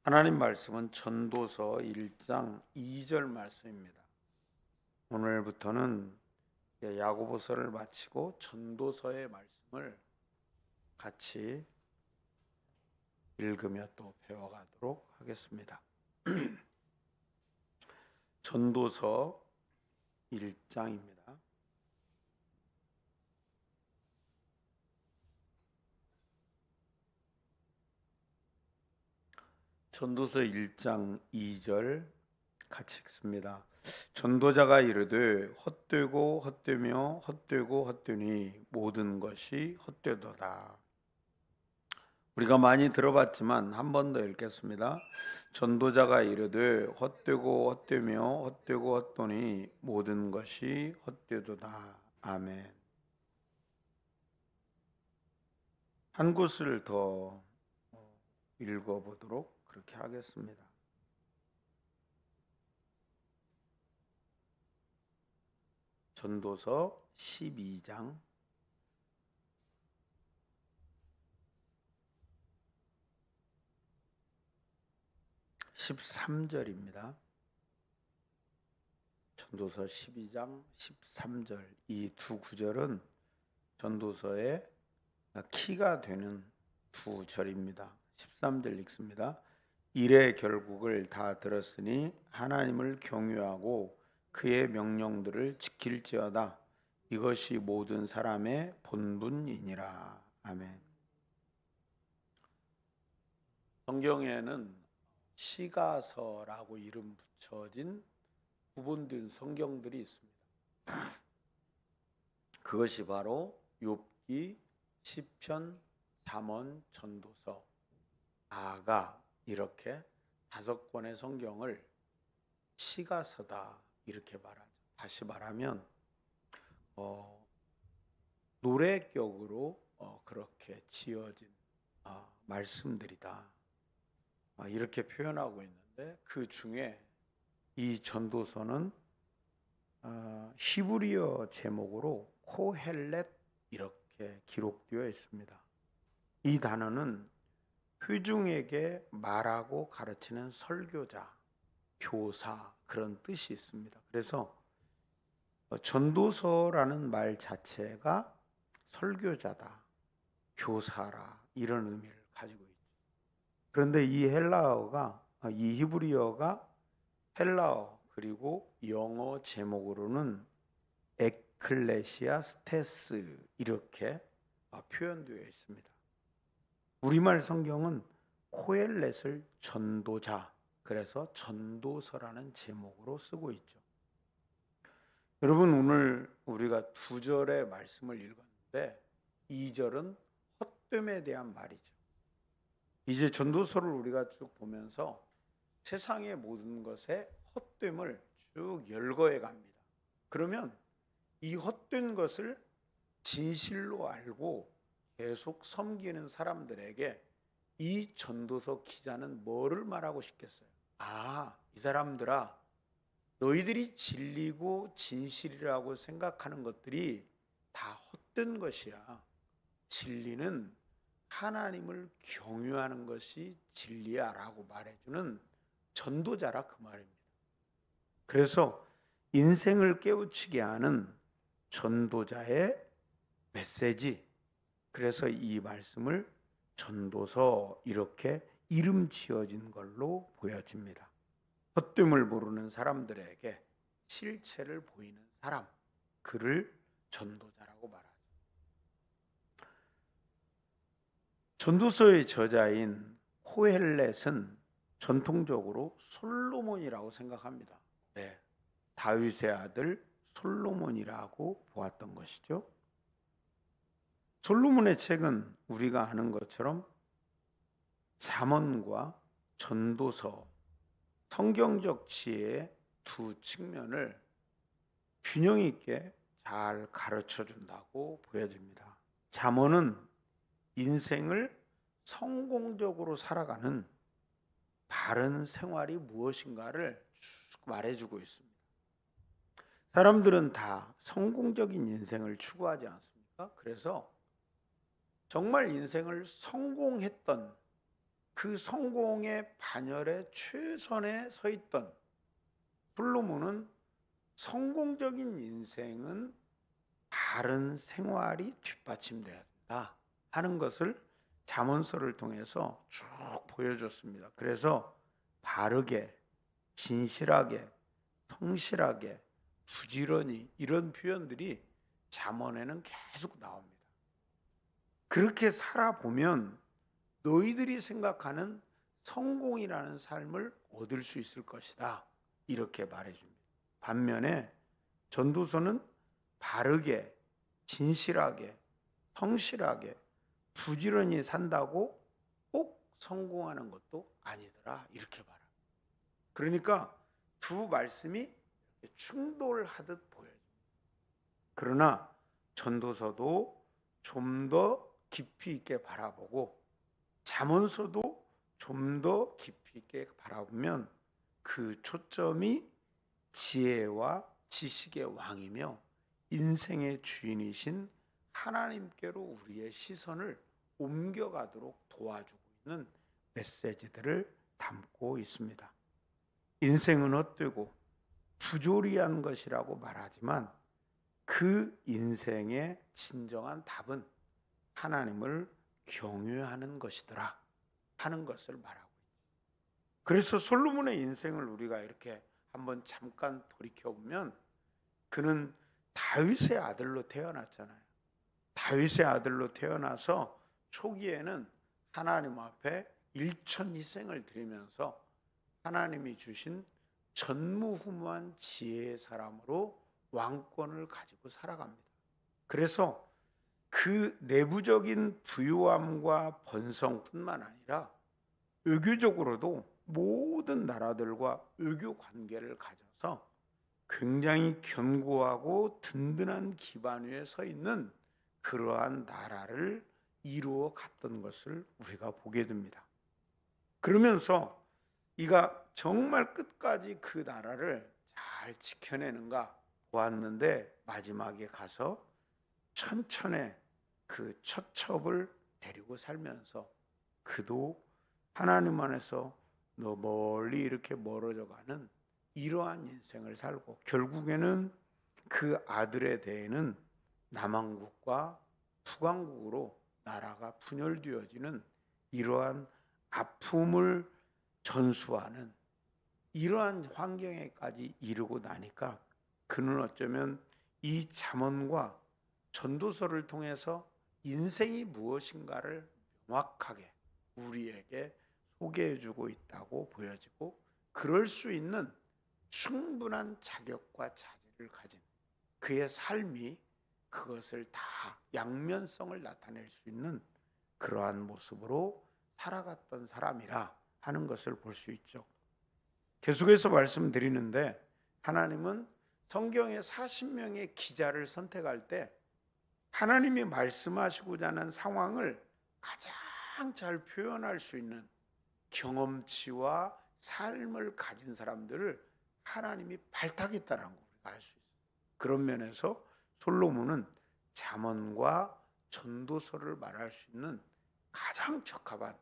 하나님 말씀은 전도서 1장 2절 말씀입니다. 오늘부터는 야고보서를 마치고 전도서의 말씀을 같이 읽으며 또 배워가도록 하겠습니다. 전도서 1장입니다. 전도서 1장 2절 같이 읽습니다. 전도자가 이르되 헛되고 헛되며 헛되고 헛되니 모든 것이 헛되도다. 우리가 많이 들어봤지만 한 번 더 읽겠습니다. 전도자가 이르되 헛되고 헛되며 헛되고 헛되니 모든 것이 헛되도다. 아멘. 한 구슬 더 읽어보도록 그렇게 하겠습니다. 전도서 12장 13절입니다. 전도서 12장 13절 이 두 구절은 전도서의 키가 되는 두 절입니다. 13절 읽습니다. 일의 결국을 다 들었으니 하나님을 경유하고 그의 명령들을 지킬지어다. 이것이 모든 사람의 본분이니라. 아멘. 성경에는 시가서라고 이름 붙여진 구분된 성경들이 있습니다. 그것이 바로 욥기, 시편, 잠언, 전도서, 아가 이렇게 5권의 성경을 시가서다 이렇게 말하죠. 다시 말하면 노래격으로 그렇게 지어진 말씀들이다 이렇게 표현하고 있는데 그 중에 이 전도서는 히브리어 제목으로 코헬렛 이렇게 기록되어 있습니다. 이 단어는 회중에게 말하고 가르치는 설교자, 교사 그런 뜻이 있습니다. 그래서 전도서라는 말 자체가 설교자다, 교사라 이런 의미를 가지고 있죠. 그런데 이 히브리어가 헬라어 그리고 영어 제목으로는 에클레시아스테스 이렇게 표현되어 있습니다. 우리말 성경은 코엘렛을 전도자, 그래서 전도서라는 제목으로 쓰고 있죠. 여러분 오늘 우리가 2절의 말씀을 읽었는데 2절은 헛됨에 대한 말이죠. 이제 전도서를 우리가 쭉 보면서 세상의 모든 것의 헛됨을 쭉 열거해 갑니다. 그러면 이 헛된 것을 진실로 알고 계속 섬기는 사람들에게 이 전도서 기자는 뭐를 말하고 싶겠어요? 이 사람들아, 너희들이 진리고 진실이라고 생각하는 것들이 다 헛된 것이야. 진리는 하나님을 경유하는 것이 진리야 라고 말해주는 전도자라 그 말입니다. 그래서 인생을 깨우치게 하는 전도자의 메시지, 그래서 이 말씀을 전도서 이렇게 이름 지어진 걸로 보여집니다. 헛됨을 모르는 사람들에게 실체를 보이는 사람, 그를 전도자라고 말하죠. 전도서의 저자인 코헬렛은 전통적으로 솔로몬이라고 생각합니다. 네, 다윗의 아들 솔로몬이라고 보았던 것이죠. 솔로몬의 책은 우리가 아는 것처럼 잠언과 전도서, 성경적 지혜의 두 측면을 균형 있게 잘 가르쳐 준다고 보여집니다. 잠언은 인생을 성공적으로 살아가는 바른 생활이 무엇인가를 쭉 말해주고 있습니다. 사람들은 다 성공적인 인생을 추구하지 않습니까? 그래서 정말 인생을 성공했던 그 성공의 반열에 최선에 서 있던 솔로몬은 성공적인 인생은 바른 생활이 뒷받침돼야 된다 하는 것을 잠언서를 통해서 쭉 보여줬습니다. 그래서 바르게, 진실하게, 성실하게, 부지런히 이런 표현들이 잠언에는 계속 나옵니다. 그렇게 살아보면 너희들이 생각하는 성공이라는 삶을 얻을 수 있을 것이다 이렇게 말해줍니다. 반면에 전도서는 바르게, 진실하게, 성실하게, 부지런히 산다고 꼭 성공하는 것도 아니더라 이렇게 말합니다. 그러니까 두 말씀이 충돌하듯 보여요. 그러나 전도서도 좀 더 깊이 있게 바라보고 잠언서도 좀 더 깊이 있게 바라보면 그 초점이 지혜와 지식의 왕이며 인생의 주인이신 하나님께로 우리의 시선을 옮겨가도록 도와주고 있는 메시지들을 담고 있습니다. 인생은 헛되고 부조리한 것이라고 말하지만 그 인생의 진정한 답은 하나님을 경외하는 것이더라 하는 것을 말하고 있죠. 그래서 솔로몬의 인생을 우리가 이렇게 한번 잠깐 돌이켜보면 그는 다윗의 아들로 태어났잖아요. 다윗의 아들로 태어나서 초기에는 하나님 앞에 일천희생을 드리면서 하나님이 주신 전무후무한 지혜의 사람으로 왕권을 가지고 살아갑니다. 그래서 그 내부적인 부유함과 번성뿐만 아니라 외교적으로도 모든 나라들과 외교 관계를 가져서 굉장히 견고하고 든든한 기반 위에 서 있는 그러한 나라를 이루어 갔던 것을 우리가 보게 됩니다. 그러면서 이가 정말 끝까지 그 나라를 잘 지켜내는가 보았는데 마지막에 가서 천천의 그 처첩을 데리고 살면서 그도 하나님 안에서 너 멀리 이렇게 멀어져 가는 이러한 인생을 살고 결국에는 그 아들에 대해는 남왕국과 북왕국으로 나라가 분열되어지는 이러한 아픔을 전수하는 이러한 환경에까지 이르고 나니까 그는 어쩌면 이 잠언과 전도서를 통해서 인생이 무엇인가를 명확하게 우리에게 소개해주고 있다고 보여지고 그럴 수 있는 충분한 자격과 자질을 가진 그의 삶이 그것을 다 양면성을 나타낼 수 있는 그러한 모습으로 살아갔던 사람이라 하는 것을 볼 수 있죠. 계속해서 말씀드리는데 하나님은 성경의 40명의 기자를 선택할 때 하나님이 말씀하시고자 하는 상황을 가장 잘 표현할 수 있는 경험치와 삶을 가진 사람들을 하나님이 발탁했다는 걸 우리가 알 수 있어요. 그런 면에서 솔로몬은 잠언과 전도서를 말할 수 있는 가장 적합한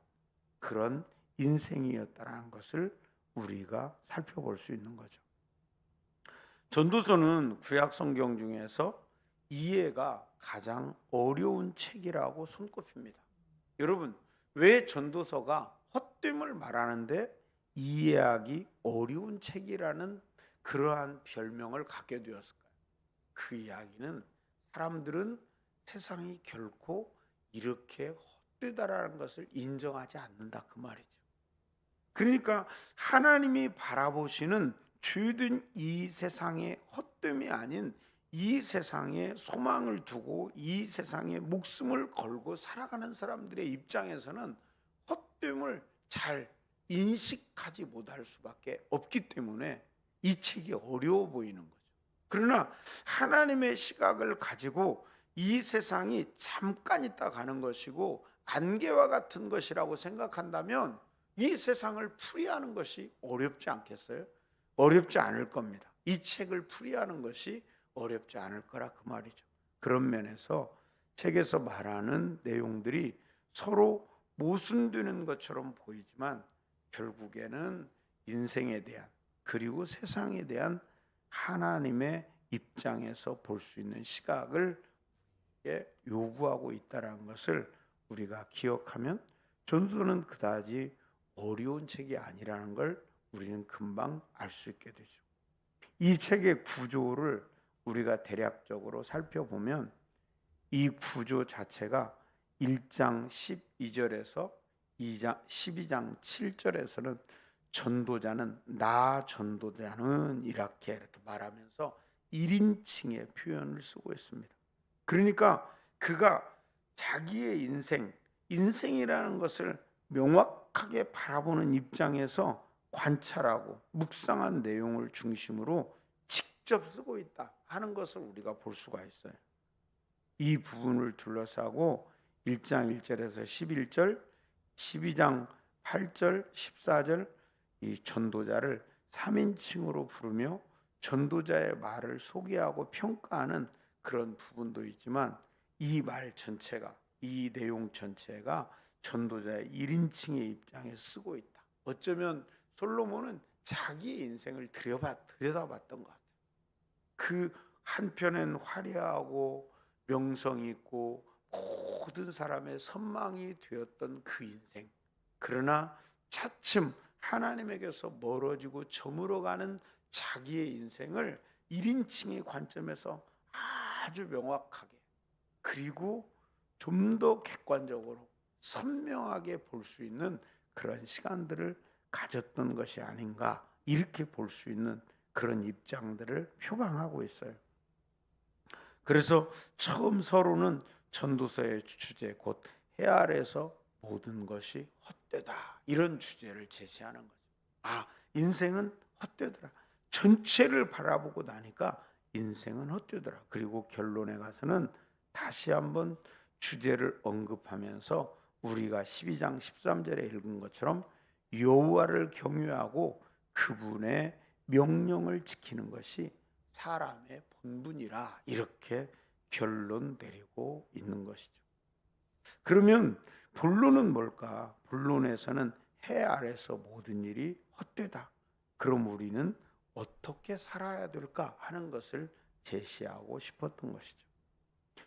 그런 인생이었다는 것을 우리가 살펴볼 수 있는 거죠. 전도서는 구약 성경 중에서 이해가 가장 어려운 책이라고 손꼽힙니다. 여러분, 왜 전도서가 헛됨을 말하는데 이해하기 어려운 책이라는 그러한 별명을 갖게 되었을까요? 그 이야기는 사람들은 세상이 결코 이렇게 헛되다라는 것을 인정하지 않는다 그 말이죠. 그러니까 하나님이 바라보시는 죄된 이 세상의 헛됨이 아닌 이 세상에 소망을 두고 이 세상에 목숨을 걸고 살아가는 사람들의 입장에서는 헛됨을 잘 인식하지 못할 수밖에 없기 때문에 이 책이 어려워 보이는 거죠. 그러나 하나님의 시각을 가지고 이 세상이 잠깐 있다 가는 것이고 안개와 같은 것이라고 생각한다면 이 세상을 풀이하는 것이 어렵지 않겠어요? 어렵지 않을 겁니다. 이 책을 풀이하는 것이 어렵지 않을 거라 그 말이죠. 그런 면에서 책에서 말하는 내용들이 서로 모순되는 것처럼 보이지만 결국에는 인생에 대한 그리고 세상에 대한 하나님의 입장에서 볼 수 있는 시각을 요구하고 있다는 것을 우리가 기억하면 전도서는 그다지 어려운 책이 아니라는 걸 우리는 금방 알 수 있게 되죠. 이 책의 구조를 우리가 대략적으로 살펴보면 이 구조 자체가 1장 12절에서 2장 12장 7절에서는 전도자는 나 전도자는 이렇게 말하면서 1인칭의 표현을 쓰고 있습니다. 그러니까 그가 자기의 인생이라는 것을 명확하게 바라보는 입장에서 관찰하고 묵상한 내용을 중심으로 직접 쓰고 있다 하는 것을 우리가 볼 수가 있어요. 이 부분을 둘러싸고 1장 1절에서 11절, 12장 8절, 14절 이 전도자를 3인칭으로 부르며 전도자의 말을 소개하고 평가하는 그런 부분도 있지만 이 말 전체가 이 내용 전체가 전도자의 1인칭의 입장에서 쓰고 있다. 어쩌면 솔로몬은 자기의 인생을 들여다봤던 것 같아요. 그 한편엔 화려하고 명성 있고 모든 사람의 선망이 되었던 그 인생. 그러나 차츰 하나님에게서 멀어지고 저물어가는 자기의 인생을 1인칭의 관점에서 아주 명확하게 그리고 좀 더 객관적으로 선명하게 볼 수 있는 그런 시간들을 가졌던 것이 아닌가 이렇게 볼 수 있는 그런 입장들을 표방하고 있어요. 그래서 처음 서론은 전도서의 주제 곧 해 아래서 모든 것이 헛되다 이런 주제를 제시하는 거죠. 아, 인생은 헛되더라. 전체를 바라보고 나니까 인생은 헛되더라. 그리고 결론에 가서는 다시 한번 주제를 언급하면서 우리가 12장 13절에 읽은 것처럼 여호와를 경외하고 그분의 명령을 지키는 것이 사람의 본분이라 이렇게 결론 내리고 있는 것이죠. 그러면 본론은 뭘까? 본론에서는 해 아래서 모든 일이 헛되다. 그럼 우리는 어떻게 살아야 될까 하는 것을 제시하고 싶었던 것이죠.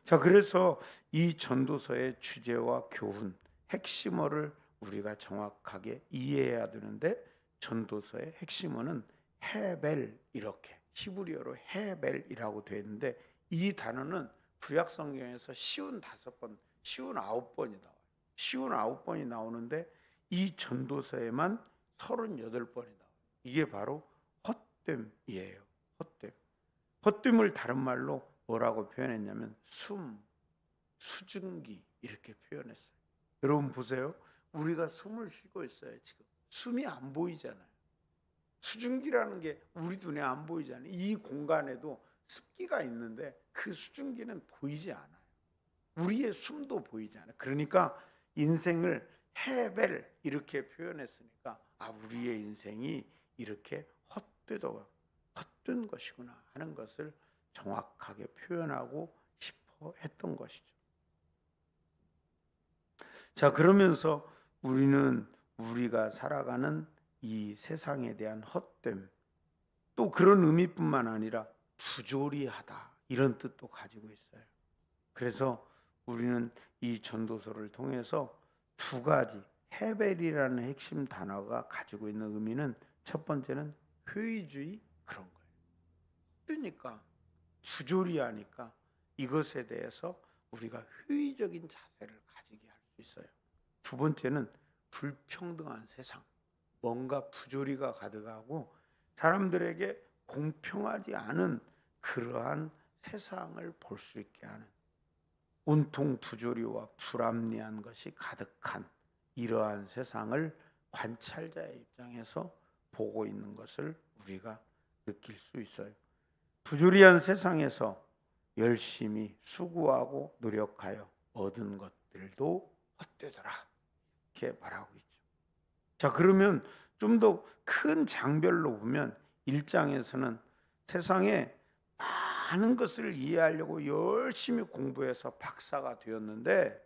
자, 그래서 이 전도서의 주제와 교훈, 핵심어를 우리가 정확하게 이해해야 되는데 전도서의 핵심어는 헤벨 이렇게 히브리어로 헤벨이라고 되어 있는데 이 단어는 구약 성경에서 쉬운 5번, 쉬운 9번이 나와요. 쉬운 9번이 나오는데 이 전도서에만 38번이 나와요. 이게 바로 헛됨이에요. 헛됨. 헛됨을 다른 말로 뭐라고 표현했냐면 수증기 이렇게 표현했어요. 여러분 보세요. 우리가 숨을 쉬고 있어요. 지금 숨이 안 보이잖아요. 수증기라는 게 우리 눈에 안 보이잖아요. 이 공간에도 습기가 있는데 그 수증기는 보이지 않아요. 우리의 숨도 보이지 않아요. 그러니까 인생을 헤벨 이렇게 표현했으니까 우리의 인생이 이렇게 헛된 것이구나 하는 것을 정확하게 표현하고 싶어 했던 것이죠. 자, 그러면서 우리는 우리가 살아가는 이 세상에 대한 헛됨 또 그런 의미뿐만 아니라 부조리하다 이런 뜻도 가지고 있어요. 그래서 우리는 이 전도서를 통해서 2가지 헤벨이라는 핵심 단어가 가지고 있는 의미는 첫 번째는 회의주의 그런 거예요. 뜨니까 부조리하니까 이것에 대해서 우리가 회의적인 자세를 가지게 할 수 있어요. 두 번째는 불평등한 세상. 뭔가 부조리가 가득하고 사람들에게 공평하지 않은 그러한 세상을 볼 수 있게 하는 온통 부조리와 불합리한 것이 가득한 이러한 세상을 관찰자의 입장에서 보고 있는 것을 우리가 느낄 수 있어요. 부조리한 세상에서 열심히 수고하고 노력하여 얻은 것들도 헛되더라 이렇게 말하고 있죠. 자, 그러면 좀 더 큰 장별로 보면 1장에서는 세상에 많은 것을 이해하려고 열심히 공부해서 박사가 되었는데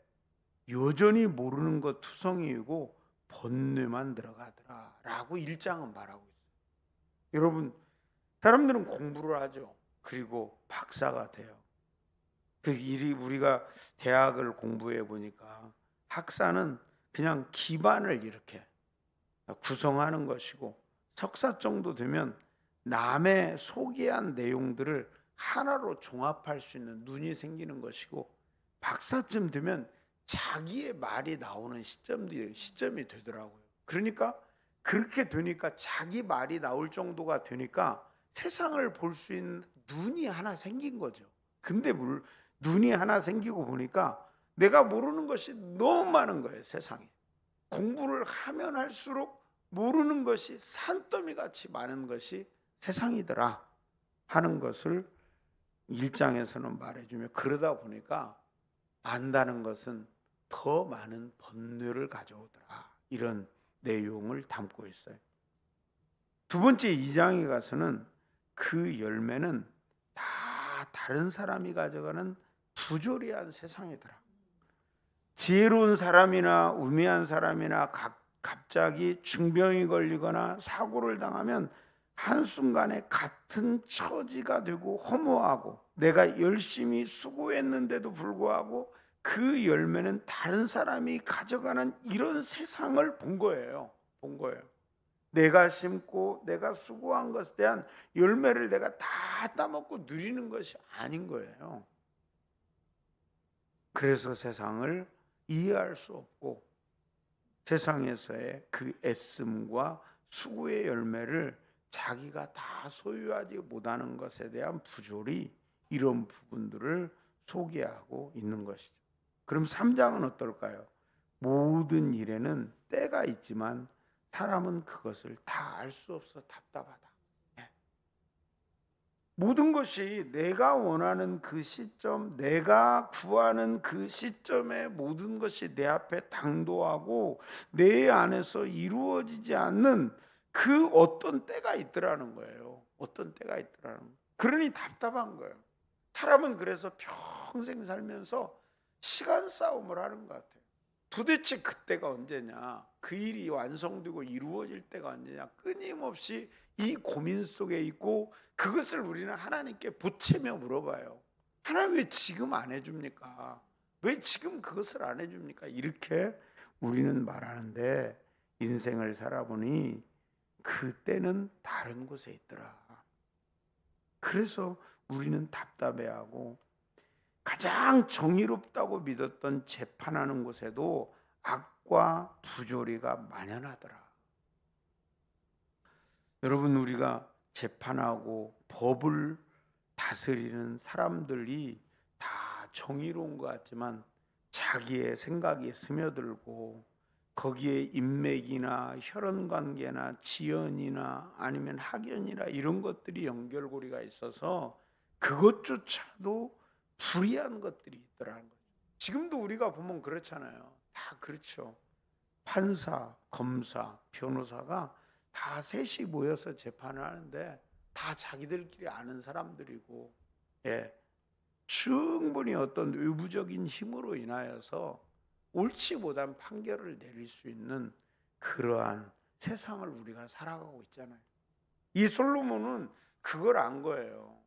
여전히 모르는 것 투성이고 번뇌만 들어가더라 라고 1장은 말하고 있어요. 여러분, 사람들은 공부를 하죠. 그리고 박사가 돼요. 그 일이 우리가 대학을 공부해 보니까 학사는 그냥 기반을 이렇게 구성하는 것이고, 석사 정도 되면 남의 소개한 내용들을 하나로 종합할 수 있는 눈이 생기는 것이고, 박사쯤 되면 자기의 말이 나오는 시점이 되더라고요. 그러니까 그렇게 되니까 자기 말이 나올 정도가 되니까 세상을 볼 수 있는 눈이 하나 생긴 거죠. 근데 눈이 하나 생기고 보니까 내가 모르는 것이 너무 많은 거예요, 세상에. 공부를 하면 할수록 모르는 것이 산더미 같이 많은 것이 세상이더라 하는 것을 1장에서는 말해주며, 그러다 보니까 안다는 것은 더 많은 번뇌를 가져오더라, 이런 내용을 담고 있어요. 두 번째 2장에 가서는 그 열매는 다 다른 사람이 가져가는 부조리한 세상이더라. 지혜로운 사람이나 우매한 사람이나 갑자기 중병이 걸리거나 사고를 당하면 한순간에 같은 처지가 되고 허무하고, 내가 열심히 수고했는데도 불구하고 그 열매는 다른 사람이 가져가는 이런 세상을 본 거예요. 내가 심고 내가 수고한 것에 대한 열매를 내가 다 따먹고 누리는 것이 아닌 거예요. 그래서 세상을 이해할 수 없고, 세상에서의 그 애씀과 수고의 열매를 자기가 다 소유하지 못하는 것에 대한 부조리, 이런 부분들을 소개하고 있는 것이죠. 그럼 3장은 어떨까요? 모든 일에는 때가 있지만 사람은 그것을 다 알 수 없어 답답하다. 모든 것이 내가 원하는 그 시점, 내가 구하는 그 시점에 모든 것이 내 앞에 당도하고 내 안에서 이루어지지 않는 그 어떤 때가 있더라는 거예요. 그러니 답답한 거예요. 사람은 그래서 평생 살면서 시간 싸움을 하는 것 같아요. 도대체 그때가 언제냐, 그 일이 완성되고 이루어질 때가 언제냐, 끊임없이 이 고민 속에 있고, 그것을 우리는 하나님께 보채며 물어봐요. 하나님, 왜 지금 안 해줍니까? 왜 지금 그것을 안 해줍니까? 이렇게 우리는 말하는데, 인생을 살아보니 그때는 다른 곳에 있더라. 그래서 우리는 답답해하고, 가장 정의롭다고 믿었던 재판하는 곳에도 악과 부조리가 만연하더라. 여러분, 우리가 재판하고 법을 다스리는 사람들이 다 정의로운 것 같지만 자기의 생각이 스며들고, 거기에 인맥이나 혈연관계나 지연이나 아니면 학연이나 이런 것들이 연결고리가 있어서 그것조차도 불이한 것들이 있더라는 거죠. 지금도 우리가 보면 그렇잖아요. 다 그렇죠. 판사, 검사, 변호사가 다 셋이 모여서 재판을 하는데 다 자기들끼리 아는 사람들이고, 충분히 어떤 외부적인 힘으로 인하여서 옳지 못한 판결을 내릴 수 있는 그러한 세상을 우리가 살아가고 있잖아요. 이 솔로몬은 그걸 안 거예요.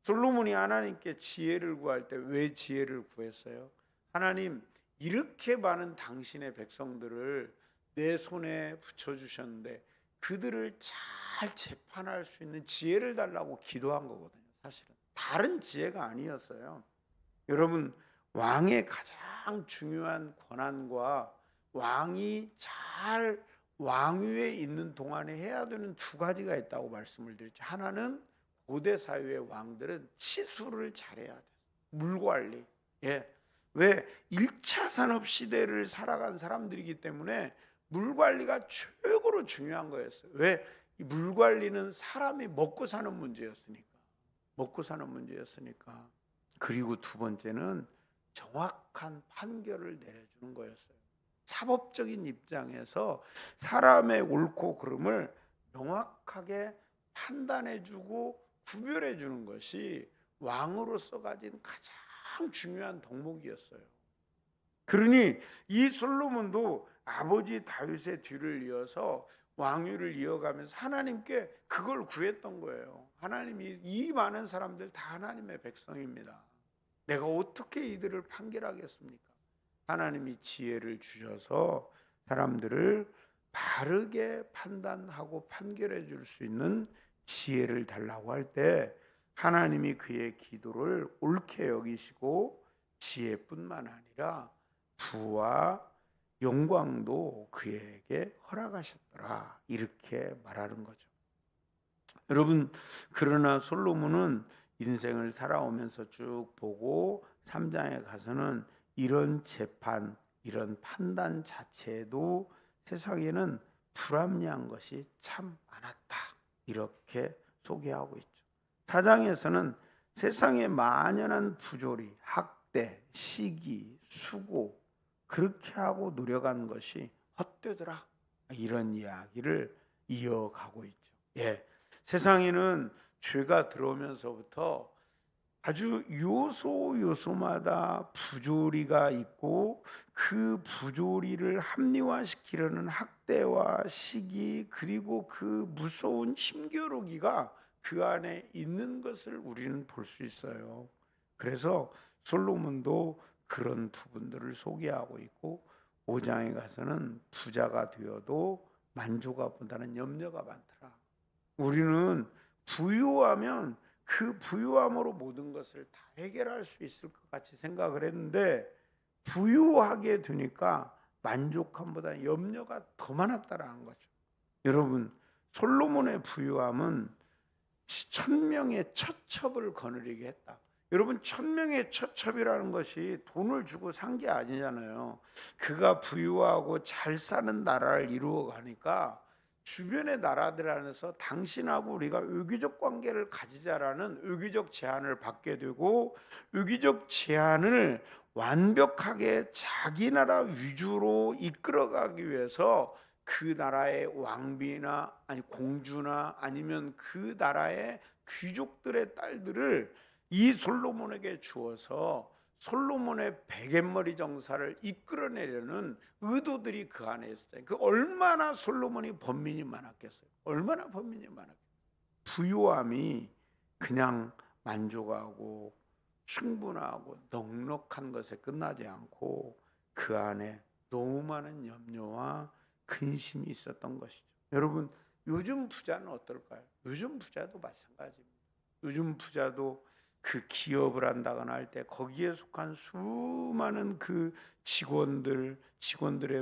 솔로몬이 하나님께 지혜를 구할 때 왜 지혜를 구했어요? 하나님, 이렇게 많은 당신의 백성들을 내 손에 붙여주셨는데 그들을 잘 재판할 수 있는 지혜를 달라고 기도한 거거든요. 사실은 다른 지혜가 아니었어요. 여러분, 왕의 가장 중요한 권한과 왕이 잘 왕위에 있는 동안에 해야 되는 두 가지가 있다고 말씀을 드렸죠. 하나는 고대 사회의 왕들은 치수를 잘해야 돼요. 물관리. 왜? 1차 산업 시대를 살아간 사람들이기 때문에 물관리가 최고로 중요한 거였어요. 왜? 이 물관리는 사람이 먹고 사는 문제였으니까. 그리고 두 번째는 정확한 판결을 내려주는 거였어요. 사법적인 입장에서 사람의 옳고 그름을 명확하게 판단해주고 구별해주는 것이 왕으로서 가진 가장 중요한 덕목이었어요. 그러니 이 솔로몬도 아버지 다윗의 뒤를 이어서 왕위를 이어가면서 하나님께 그걸 구했던 거예요. 하나님이 이 많은 사람들 다 하나님의 백성입니다. 내가 어떻게 이들을 판결하겠습니까? 하나님이 지혜를 주셔서 사람들을 바르게 판단하고 판결해 줄 수 있는 지혜를 달라고 할 때 하나님이 그의 기도를 옳게 여기시고 지혜뿐만 아니라 부와 영광도 그에게 허락하셨더라, 이렇게 말하는 거죠. 여러분, 그러나 솔로몬은 인생을 살아오면서 쭉 보고 3장에 가서는 이런 재판, 이런 판단 자체에도 세상에는 불합리한 것이 참 많았다, 이렇게 소개하고 있죠. 4장에서는 세상에 만연한 부조리, 학대, 시기, 수고, 그렇게 하고 노력한 것이 헛되더라, 이런 이야기를 이어가고 있죠. 예, 세상에는 죄가 들어오면서부터 아주 요소마다 부조리가 있고 그 부조리를 합리화시키려는 학대와 시기, 그리고 그 무서운 힘겨루기가 그 안에 있는 것을 우리는 볼 수 있어요. 그래서 솔로몬도 그런 부분들을 소개하고 있고 5장에 가서는 부자가 되어도 만족보다는 염려가 많더라. 우리는 부유하면 그 부유함으로 모든 것을 다 해결할 수 있을 것 같이 생각을 했는데 부유하게 되니까 만족함보다 염려가 더 많았다라는 거죠. 여러분, 솔로몬의 부유함은 1000명의 처첩을 거느리게 했다. 여러분, 1000명의 처첩이라는 것이 돈을 주고 산 게 아니잖아요. 그가 부유하고 잘 사는 나라를 이루어 가니까 주변의 나라들 안에서 당신하고 우리가 의기적 관계를 가지자라는 의기적 제안을 받게 되고, 의기적 제안을 완벽하게 자기 나라 위주로 이끌어가기 위해서 그 나라의 왕비나 아니 공주나 아니면 그 나라의 귀족들의 딸들을 이 솔로몬에게 주어서 솔로몬의 베갯머리 정사를 이끌어내려는 의도들이 그 안에 있어요. 그 얼마나 솔로몬이 번민이 많았겠어요. 얼마나 번민이 많았겠어요. 부유함이 그냥 만족하고 충분하고 넉넉한 것에 끝나지 않고 그 안에 너무 많은 염려와 근심이 있었던 것이죠. 여러분, 요즘 부자는 어떨까요? 요즘 부자도 마찬가지입니다. 요즘 부자도 그 기업을 한다거나 할 때 거기에 속한 수많은 그 직원들의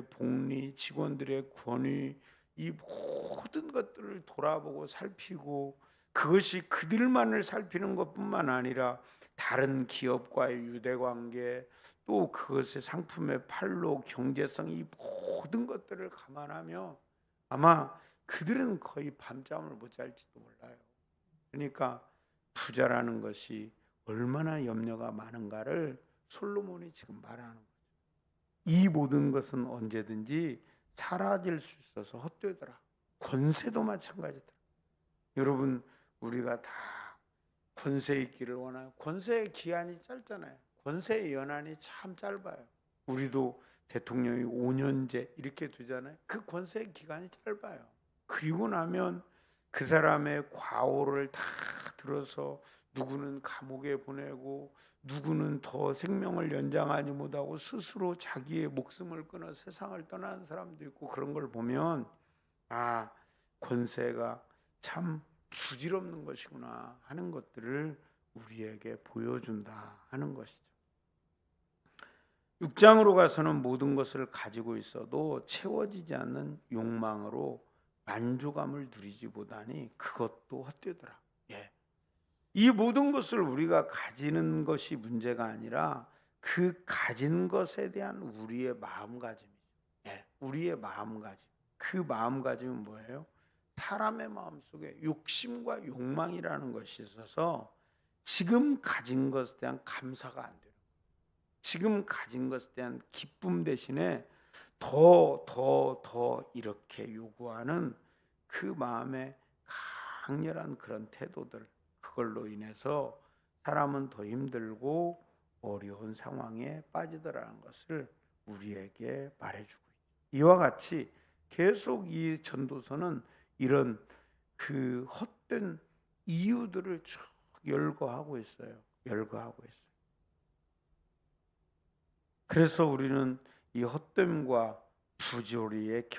복리, 직원들의 권위, 이 모든 것들을 돌아보고 살피고, 그것이 그들만을 살피는 것뿐만 아니라 다른 기업과의 유대관계, 또 그것의 상품의 판로, 경제성, 이 모든 것들을 감안하며 아마 그들은 거의 밤잠을 못 잘지도 몰라요. 그러니까 부자라는 것이 얼마나 염려가 많은가를 솔로몬이 지금 말하는 거죠. 이 모든 것은 언제든지 사라질 수 있어서 헛되더라. 권세도 마찬가지더라. 여러분, 우리가 다 권세 있기를 원하요. 권세의 기한이 짧잖아요. 권세의 연한이 참 짧아요. 우리도 대통령이 5년제 이렇게 되잖아요. 그 권세의 기간이 짧아요. 그리고 나면 그 사람의 과오를 다 들어서 누구는 감옥에 보내고 누구는 더 생명을 연장하지 못하고 스스로 자기의 목숨을 끊어 세상을 떠나는 사람도 있고, 그런 걸 보면 아, 권세가 참 부질없는 것이구나 하는 것들을 우리에게 보여준다 하는 것이죠. 6장으로 가서는 모든 것을 가지고 있어도 채워지지 않는 욕망으로 만족감을 누리지 못하니 그것도 헛되더라. 예. 이 모든 것을 우리가 가지는 것이 문제가 아니라 그 가진 것에 대한 우리의 마음가짐이죠. 예. 우리의 마음가짐. 그 마음가짐은 뭐예요? 사람의 마음속에 욕심과 욕망이라는 것이 있어서 지금 가진 것에 대한 감사가 안 돼요. 지금 가진 것에 대한 기쁨 대신에 더 이렇게 요구하는 그 마음의 강렬한 그런 태도들, 그걸로 인해서 사람은 더 힘들고 어려운 상황에 빠지더라는 것을 우리에게 말해주고 있죠. 이와 같이 계속 이 전도서는 이런 그 헛된 이유들을 쭉 열거하고 있어요. 그래서 우리는 이 헛됨과 부조리의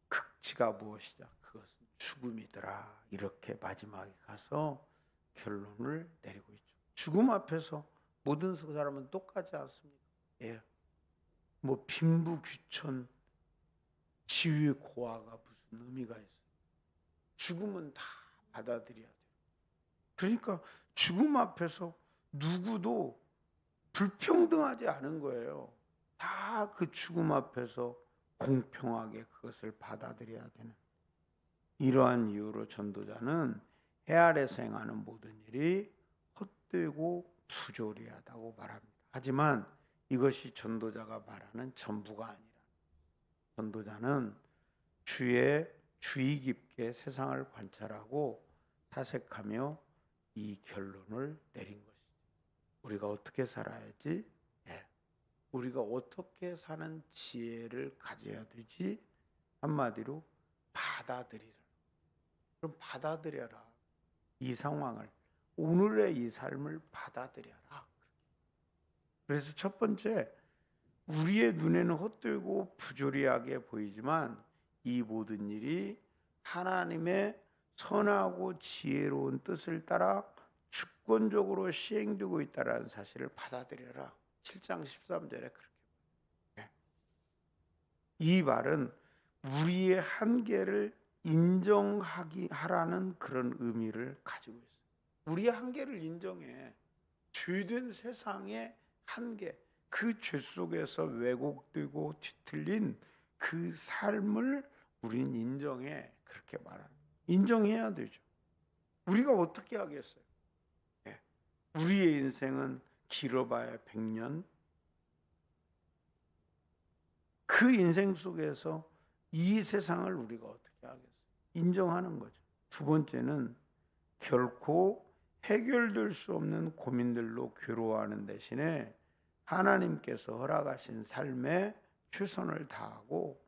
극치가 무엇이냐? 그것은 죽음이더라. 이렇게 마지막에 가서 결론을 내리고 있죠. 죽음 앞에서 모든 사람은 똑같지 않습니까? 예. 뭐 빈부귀천, 지위 고하가 무슨 의미가 있어요? 죽음은 다 받아들여야 돼요. 그러니까 죽음 앞에서 누구도 불평등하지 않은 거예요. 다 그 죽음 앞에서 공평하게 그것을 받아들여야 되는, 이러한 이유로 전도자는 해 아래서 행하는 모든 일이 헛되고 부조리하다고 말합니다. 하지만 이것이 전도자가 말하는 전부가 아니라, 전도자는 주의 깊게 세상을 관찰하고 사색하며 이 결론을 내린 것이죠. 우리가 어떻게 살아야지? 우리가 어떻게 사는 지혜를 가져야 되지? 한마디로 받아들이라. 그럼 받아들여라. 이 상황을, 오늘의 이 삶을 받아들여라. 그래서 첫 번째, 우리의 눈에는 헛되고 부조리하게 보이지만 이 모든 일이 하나님의 선하고 지혜로운 뜻을 따라 주권적으로 시행되고 있다는 사실을 받아들여라. 7장 13절에 그렇게. 이 말은 우리의 한계를 인정하라는 그런 의미를 가지고 있어요. 우리의 한계를 인정해. 죄된 세상의 한계, 그 죄 속에서 왜곡되고 뒤틀린 그 삶을 우리는 인정해. 그렇게 말하는, 인정해야 되죠. 우리가 어떻게 하겠어요? 우리의 인생은 길어봐야 100년. 그 인생 속에서 이 세상을 우리가 어떻게 하겠어요? 인정하는 거죠. 두 번째는 결코 해결될 수 없는 고민들로 괴로워하는 대신에 하나님께서 허락하신 삶에 최선을 다하고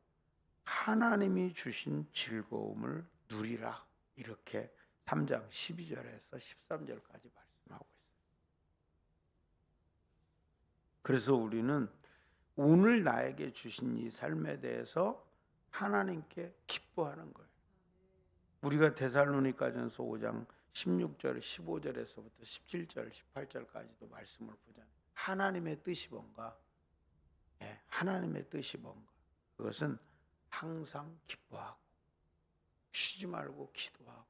하나님이 주신 즐거움을 누리라. 이렇게 3장 12절에서 13절까지 말씀하고 있어요. 그래서 우리는 오늘 나에게 주신 이 삶에 대해서 하나님께 기뻐하는 거예요. 우리가 데살로니가전서 5장 16절, 15절에서부터 17절, 18절까지도 말씀을 보잖아요. 하나님의 뜻이 뭔가? 하나님의 뜻이 뭔가? 그것은 항상 기뻐하고 쉬지 말고 기도하고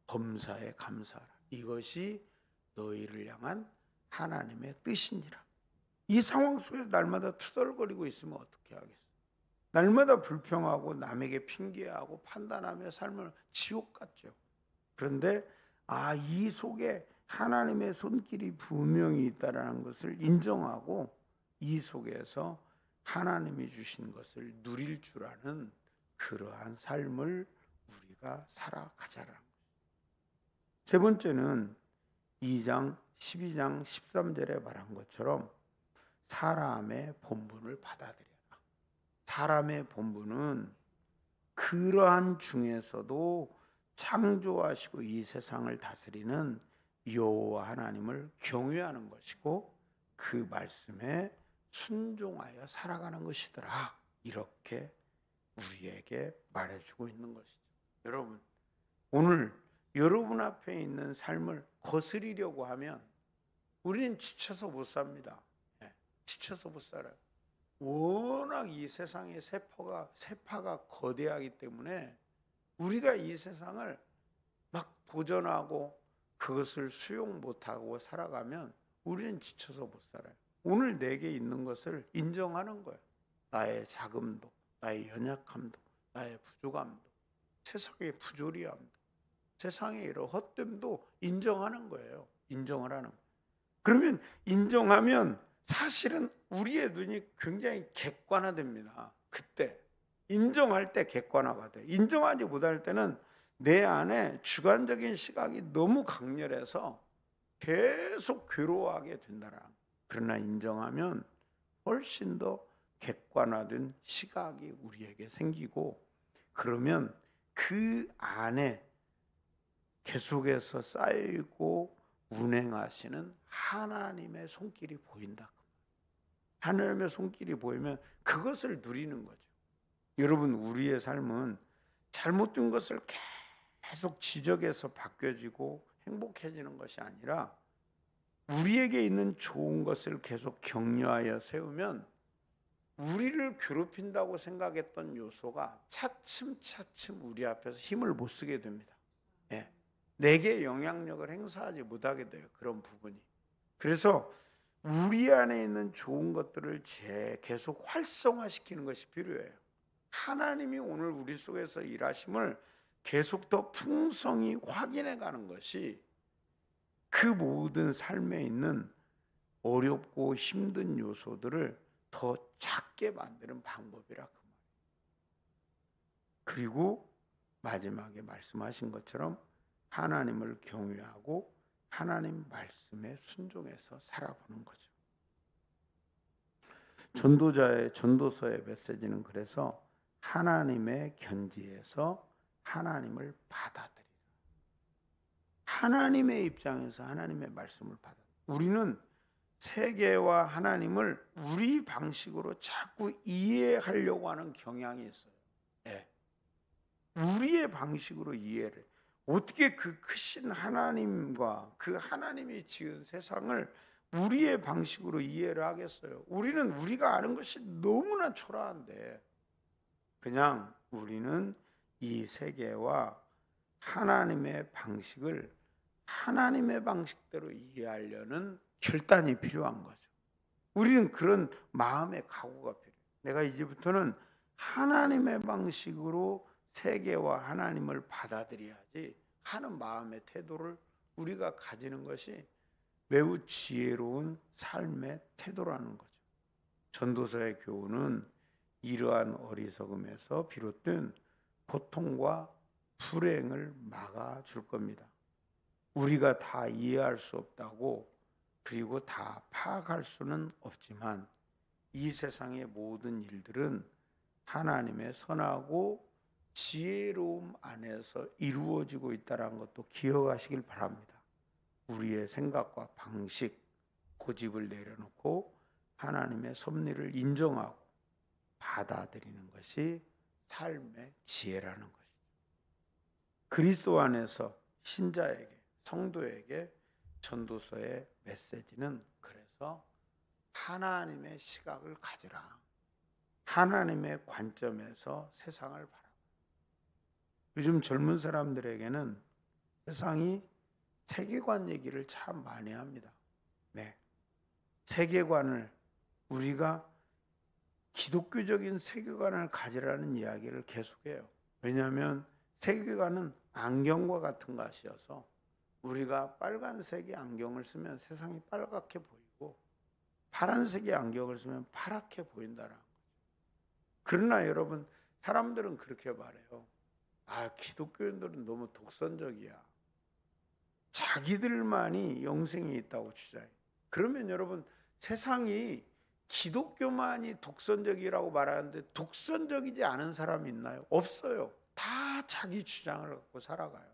범사에 감사하라. 이것이 너희를 향한 하나님의 뜻이니라. 이 상황 속에서 날마다 투덜거리고 있으면 어떻게 하겠어요? 날마다 불평하고 남에게 핑계하고 판단하며 삶을 지옥 같죠. 그런데 이 속에 하나님의 손길이 분명히 있다라는 것을 인정하고 이 속에서 하나님이 주신 것을 누릴 줄 아는 그러한 삶을 우리가 살아가자라는 거예요. 세 번째는 2장 12장 13절에 말한 것처럼 사람의 본분을 받아들여라. 사람의 본분은 그러한 중에서도 창조하시고 이 세상을 다스리는 여호와 하나님을 경외하는 것이고 그 말씀에 순종하여 살아가는 것이더라. 이렇게 우리에게 말해주고 있는 것이죠. 여러분, 오늘 여러분 앞에 있는 삶을 거스리려고 하면 우리는 지쳐서 못 삽니다. 지쳐서 못 살아요. 워낙 이 세상의 세파가 거대하기 때문에 우리가 이 세상을 막 도전하고 그것을 수용 못하고 살아가면 우리는 지쳐서 못 살아요. 오늘 내게 있는 것을 인정하는 거예요. 나의 자금도, 나의 연약함도, 나의 부족함도, 세상의 부조리함도, 세상의 이런 헛됨도 인정하는 거예요. 인정을 하는 거예요. 그러면 인정하면 사실은 우리의 눈이 굉장히 객관화됩니다. 그때 인정할 때 객관화가 돼. 인정하지 못할 때는 내 안에 주관적인 시각이 너무 강렬해서 계속 괴로워하게 된다라. 그러나 인정하면 훨씬 더 객관화된 시각이 우리에게 생기고, 그러면 그 안에 계속해서 쌓이고 운행하시는 하나님의 손길이 보인다. 하나님의 손길이 보이면 그것을 누리는 거죠. 여러분, 우리의 삶은 잘못된 것을 계속 지적해서 바뀌어지고 행복해지는 것이 아니라, 우리에게 있는 좋은 것을 계속 격려하여 세우면 우리를 괴롭힌다고 생각했던 요소가 차츰차츰 우리 앞에서 힘을 못 쓰게 됩니다. 예. 내게 영향력을 행사하지 못하게 돼요. 그런 부분이. 그래서 우리 안에 있는 좋은 것들을 계속 활성화시키는 것이 필요해요. 하나님이 오늘 우리 속에서 일하심을 계속 더 풍성히 확인해 가는 것이 그 모든 삶에 있는 어렵고 힘든 요소들을 더 작게 만드는 방법이라 그 말이에요. 그리고 마지막에 말씀하신 것처럼 하나님을 경외하고 하나님 말씀에 순종해서 살아보는 거죠. 전도서의 메시지는 그래서 하나님의 견지에서 하나님을 받아들이라. 하나님의 입장에서 하나님의 말씀을 받아들이라. 우리는 세계와 하나님을 우리 방식으로 자꾸 이해하려고 하는 경향이 있어요. 네. 우리의 방식으로 이해를. 어떻게 그 크신 하나님과 그 하나님이 지은 세상을 우리의 방식으로 이해를 하겠어요? 우리는 우리가 아는 것이 너무나 초라한데, 그냥 우리는 이 세계와 하나님의 방식을 하나님의 방식대로 이해하려는 결단이 필요한 거죠. 우리는 그런 마음의 각오가 필요해요. 내가 이제부터는 하나님의 방식으로 세계와 하나님을 받아들여야지 하는 마음의 태도를 우리가 가지는 것이 매우 지혜로운 삶의 태도라는 거죠. 전도서의 교훈은 이러한 어리석음에서 비롯된 고통과 불행을 막아줄 겁니다. 우리가 다 이해할 수 없다고, 그리고 다 파악할 수는 없지만, 이 세상의 모든 일들은 하나님의 선하고 지혜로움 안에서 이루어지고 있다는 것도 기억하시길 바랍니다. 우리의 생각과 방식, 고집을 내려놓고 하나님의 섭리를 인정하고 받아들이는 것이 삶의 지혜라는 것이죠. 그리스도 안에서 신자에게, 성도에게 전도서의 메시지는 그래서 하나님의 시각을 가지라. 하나님의 관점에서 세상을 바라봐. 요즘 젊은 사람들에게는 세상이 세계관 얘기를 참 많이 합니다. 네. 세계관을, 우리가 기독교적인 세계관을 가지라는 이야기를 계속해요. 왜냐하면 세계관은 안경과 같은 것이어서 우리가 빨간색의 안경을 쓰면 세상이 빨갛게 보이고 파란색의 안경을 쓰면 파랗게 보인다는 거죠. 그러나 여러분, 사람들은 그렇게 말해요. 기독교인들은 너무 독선적이야. 자기들만이 영생이 있다고 주장해. 그러면 여러분, 세상이 기독교만이 독선적이라고 말하는데 독선적이지 않은 사람이 있나요? 없어요. 다 자기 주장을 갖고 살아가요.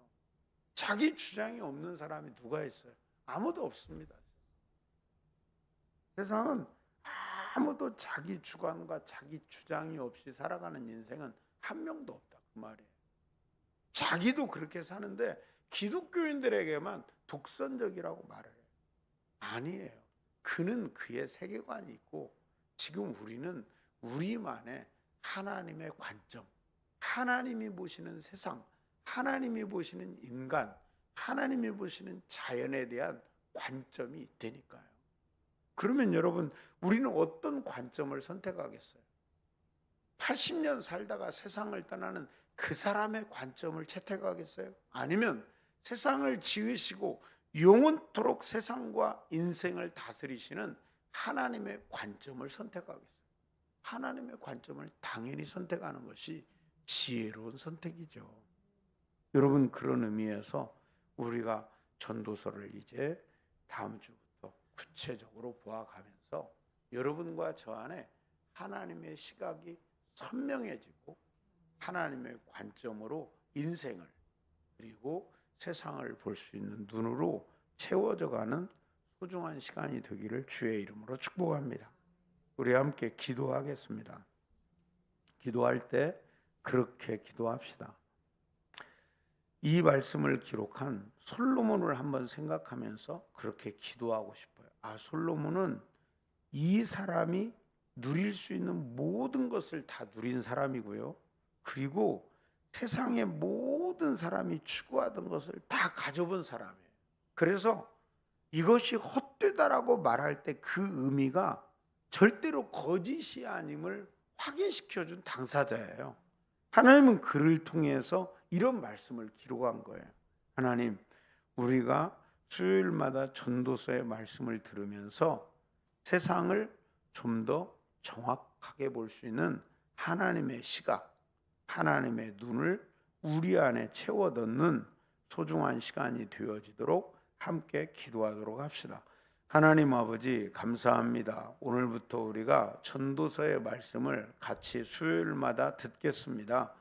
자기 주장이 없는 사람이 누가 있어요? 아무도 없습니다. 세상은 아무도 자기 주관과 자기 주장이 없이 살아가는 인생은 한 명도 없다, 그 말이에요. 자기도 그렇게 사는데 기독교인들에게만 독선적이라고 말을 해요. 아니에요. 그는 그의 세계관이 있고, 지금 우리는 우리만의 하나님의 관점, 하나님이 보시는 세상, 하나님이 보시는 인간, 하나님이 보시는 자연에 대한 관점이 있다니까요. 그러면 여러분, 우리는 어떤 관점을 선택하겠어요? 80년 살다가 세상을 떠나는 그 사람의 관점을 채택하겠어요? 아니면 세상을 지으시고 영원토록 세상과 인생을 다스리시는 하나님의 관점을 선택하겠어요? 하나님의 관점을 당연히 선택하는 것이 지혜로운 선택이죠. 여러분, 그런 의미에서 우리가 전도서를 이제 다음 주부터 구체적으로 보아가면서 여러분과 저 안에 하나님의 시각이 선명해지고 하나님의 관점으로 인생을 그리고 세상을 볼 수 있는 눈으로 채워져가는 소중한 시간이 되기를 주의 이름으로 축복합니다. 우리 함께 기도하겠습니다. 기도할 때 그렇게 기도합시다. 이 말씀을 기록한 솔로몬을 한번 생각하면서 그렇게 기도하고 싶어요. 솔로몬은 이 사람이 누릴 수 있는 모든 것을 다 누린 사람이고요. 그리고 세상의 모든 사람이 추구하던 것을 다 가져본 사람이에요. 그래서 이것이 헛되다라고 말할 때 그 의미가 절대로 거짓이 아님을 확인시켜준 당사자예요. 하나님은 그를 통해서 이런 말씀을 기록한 거예요. 하나님, 우리가 수요일마다 전도서의 말씀을 들으면서 세상을 좀 더 정확하게 볼 수 있는 하나님의 시각, 하나님의 눈을 우리 안에 채워 넣는 소중한 시간이 되어지도록 함께 기도하도록 합시다. 하나님 아버지 감사합니다. 오늘부터 우리가 전도서의 말씀을 같이 수요일마다 듣겠습니다.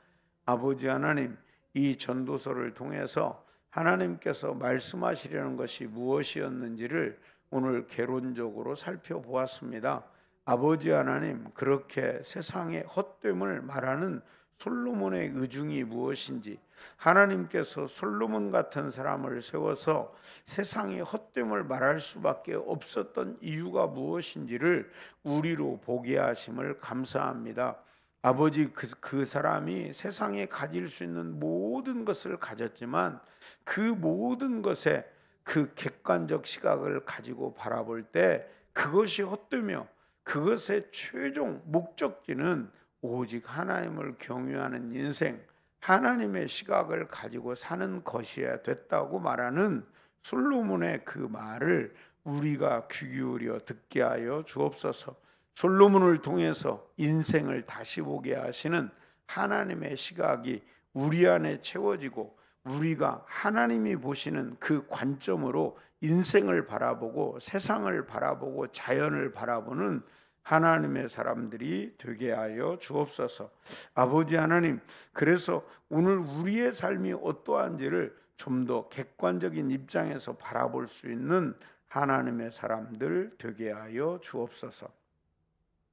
아버지 하나님, 이 전도서를 통해서 하나님께서 말씀하시려는 것이 무엇이었는지를 오늘 개론적으로 살펴보았습니다. 아버지 하나님, 그렇게 세상의 헛됨을 말하는 솔로몬의 의중이 무엇인지, 하나님께서 솔로몬 같은 사람을 세워서 세상의 헛됨을 말할 수밖에 없었던 이유가 무엇인지를 우리로 보게 하심을 감사합니다. 아버지, 그 사람이 세상에 가질 수 있는 모든 것을 가졌지만 그 모든 것에 그 객관적 시각을 가지고 바라볼 때 그것이 헛되며 그것의 최종 목적지는 오직 하나님을 경외하는 인생, 하나님의 시각을 가지고 사는 것이어야 됐다고 말하는 솔로몬의 그 말을 우리가 귀 기울여 듣게 하여 주옵소서. 솔로몬을 통해서 인생을 다시 보게 하시는 하나님의 시각이 우리 안에 채워지고 우리가 하나님이 보시는 그 관점으로 인생을 바라보고 세상을 바라보고 자연을 바라보는 하나님의 사람들이 되게 하여 주옵소서. 아버지 하나님, 그래서 오늘 우리의 삶이 어떠한지를 좀 더 객관적인 입장에서 바라볼 수 있는 하나님의 사람들 되게 하여 주옵소서.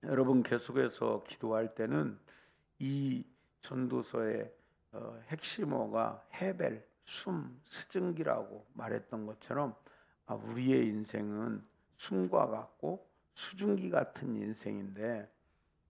여러분, 계속해서 기도할 때는 이 전도서의 핵심어가 헤벨, 숨, 스증기라고 말했던 것처럼 우리의 인생은 숨과 같고 수증기 같은 인생인데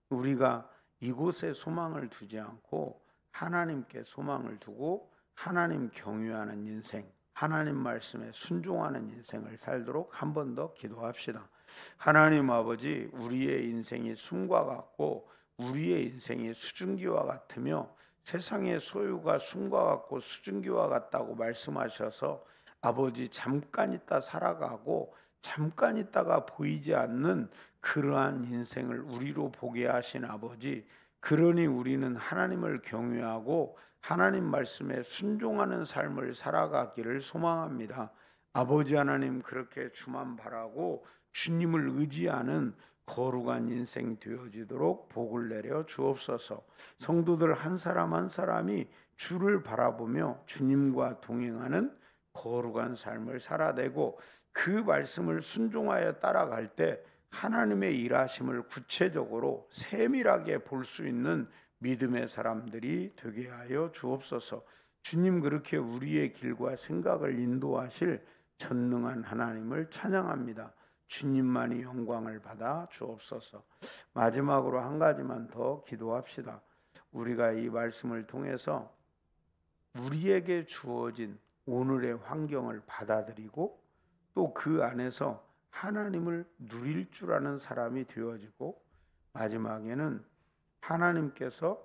우리가 이곳에 소망을 두지 않고 하나님께 소망을 두고 하나님 경유하는 인생, 하나님 말씀에 순종하는 인생을 살도록 한 번 더 기도합시다. 하나님 아버지, 우리의 인생이 숨과 같고 우리의 인생이 수증기와 같으며 세상의 소유가 숨과 같고 수증기와 같다고 말씀하셔서 아버지, 잠깐 있다 살아가고 잠깐 있다가 보이지 않는 그러한 인생을 우리로 보게 하신 아버지, 그러니 우리는 하나님을 경외하고 하나님 말씀에 순종하는 삶을 살아가기를 소망합니다. 아버지 하나님, 그렇게 주만 바라고 주님을 의지하는 거룩한 인생 되어지도록 복을 내려 주옵소서. 성도들 한 사람 한 사람이 주를 바라보며 주님과 동행하는 거룩한 삶을 살아내고 그 말씀을 순종하여 따라갈 때 하나님의 일하심을 구체적으로 세밀하게 볼 수 있는 믿음의 사람들이 되게 하여 주옵소서. 주님, 그렇게 우리의 길과 생각을 인도하실 전능한 하나님을 찬양합니다. 주님만이 영광을 받아 주옵소서. 마지막으로 한 가지만 더 기도합시다. 우리가 이 말씀을 통해서 우리에게 주어진 오늘의 환경을 받아들이고 또 그 안에서 하나님을 누릴 줄 아는 사람이 되어지고 마지막에는 하나님께서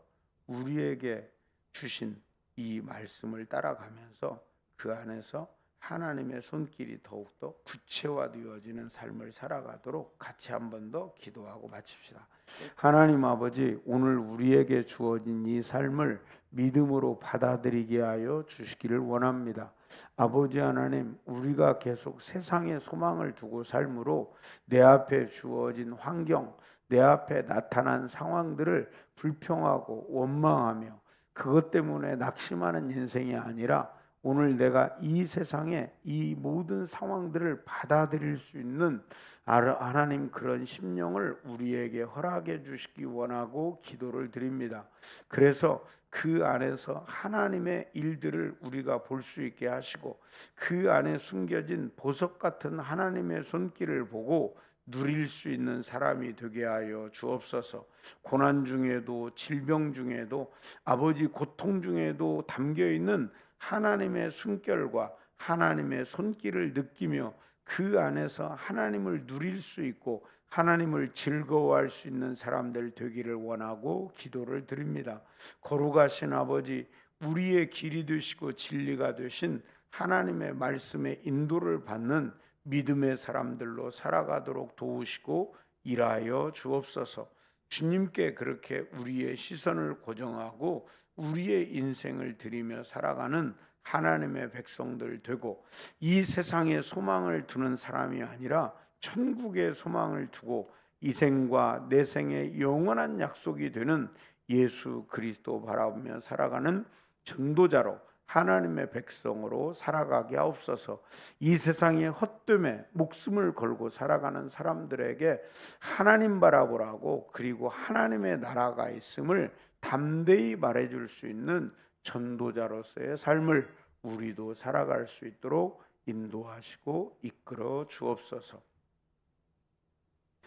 우리에게 주신 이 말씀을 따라가면서 그 안에서 하나님의 손길이 더욱더 구체화되어지는 삶을 살아가도록 같이 한 번 더 기도하고 마칩시다. 하나님 아버지, 오늘 우리에게 주어진 이 삶을 믿음으로 받아들이게 하여 주시기를 원합니다. 아버지 하나님, 우리가 계속 세상에 소망을 두고 삶으로 내 앞에 주어진 환경, 내 앞에 나타난 상황들을 불평하고 원망하며 그것 때문에 낙심하는 인생이 아니라 오늘 내가 이 세상에 이 모든 상황들을 받아들일 수 있는 하나님 그런 심령을 우리에게 허락해 주시기 원하고 기도를 드립니다. 그래서 그 안에서 하나님의 일들을 우리가 볼 수 있게 하시고 그 안에 숨겨진 보석 같은 하나님의 손길을 보고 누릴 수 있는 사람이 되게 하여 주옵소서. 고난 중에도 질병 중에도 아버지 고통 중에도 담겨 있는 하나님의 숨결과 하나님의 손길을 느끼며 그 안에서 하나님을 누릴 수 있고 하나님을 즐거워할 수 있는 사람들 되기를 원하고 기도를 드립니다. 거룩하신 아버지, 우리의 길이 되시고 진리가 되신 하나님의 말씀의 인도를 받는 믿음의 사람들로 살아가도록 도우시고 일하여 주옵소서. 주님께 그렇게 우리의 시선을 고정하고 우리의 인생을 드리며 살아가는 하나님의 백성들 되고 이 세상에 소망을 두는 사람이 아니라 천국의 소망을 두고 이 생과 내 생의 영원한 약속이 되는 예수 그리스도 바라보며 살아가는 전도자로 하나님의 백성으로 살아가게 하옵소서. 이 세상의 헛됨에 목숨을 걸고 살아가는 사람들에게 하나님 바라보라고 그리고 하나님의 나라가 있음을 담대히 말해줄 수 있는 전도자로서의 삶을 우리도 살아갈 수 있도록 인도하시고 이끌어 주옵소서.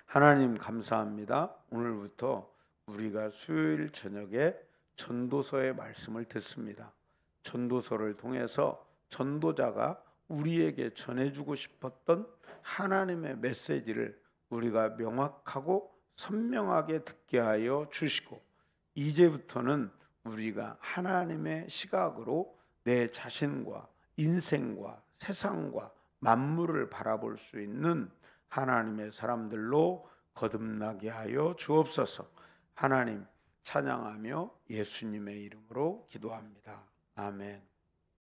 하나님 감사합니다. 오늘부터 우리가 수요일 저녁에 전도서의 말씀을 듣습니다. 전도서를 통해서 전도자가 우리에게 전해주고 싶었던 하나님의 메시지를 우리가 명확하고 선명하게 듣게 하여 주시고 이제부터는 우리가 하나님의 시각으로 내 자신과 인생과 세상과 만물을 바라볼 수 있는 하나님의 사람들로 거듭나게 하여 주옵소서. 하나님 찬양하며 예수님의 이름으로 기도합니다. 아멘.